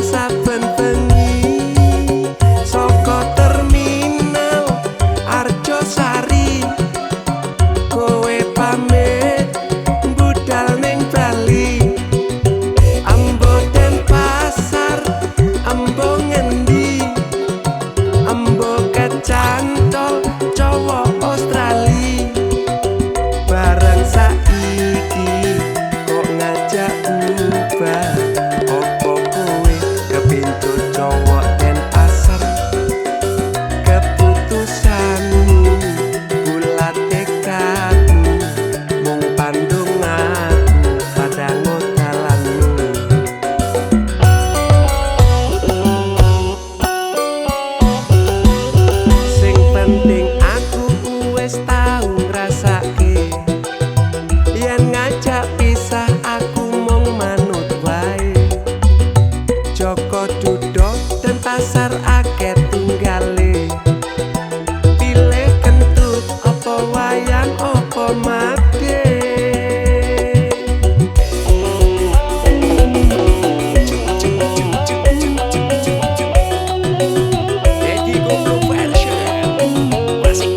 saben bengi saka terminal Arjosari kowe pamit budal ning Bali Ambo Denpasar ambo ngendi ambo kecantol Jawa Australia bareng saiki kok ngajak ubah opo kowe kepintu cowok Denpasar keputusanmu bulat tekadmu mung pandunganku pada ngodalanmu sing penting aku wis tau ngrasake yen ngajak pisah aku mung manut wae Joko Dudo Denpasar akeh tunggale pilih kentut apa wayang apa made Edi Goblok version asik.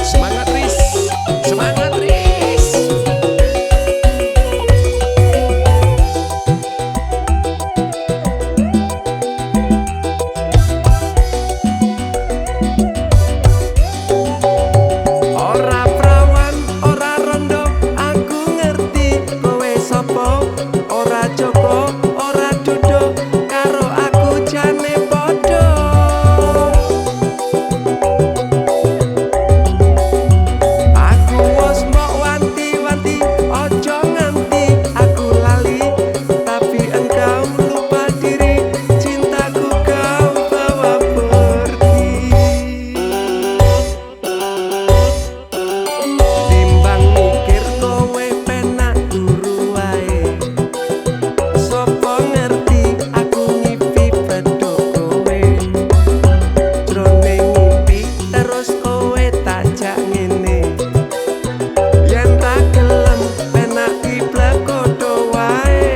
Semangat Riz, semangat Riz. Ora prawan, ora rondo, aku ngerti kowe sapa. Ora Joko, ora Dudo, karo aku jane padha. Aku wis mbok wanti-wanti ojo nganti aku lali tapi engkau lupa diri cintaku kau bawa pergi timbang mikir kowe penak turu wae sapa ngerti aku ngipi bedho kowe jroning ngimpi terus kowe tajak ngene yen ra gelem penak diblek kodho wae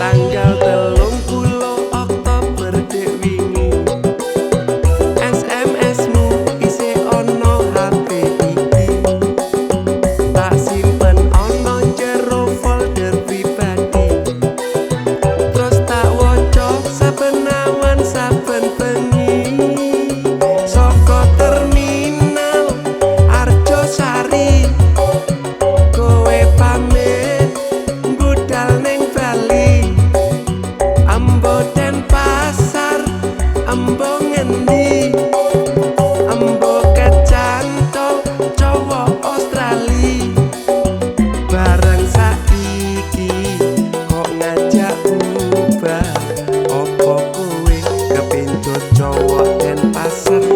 tanggal 30 Oktober dek wingi SMS-mu isih ono HP iki tak simpen ono jero folder pribadi terus tak waca saben awan saben bengi saka terminal Arjosari kowe pamit budal ning Bali Ambo Denpasar ambo ngendi ambo kecantol Jawa Australia bareng saiki kok ngajak ubah opo kowe kepincut cowok Denpasar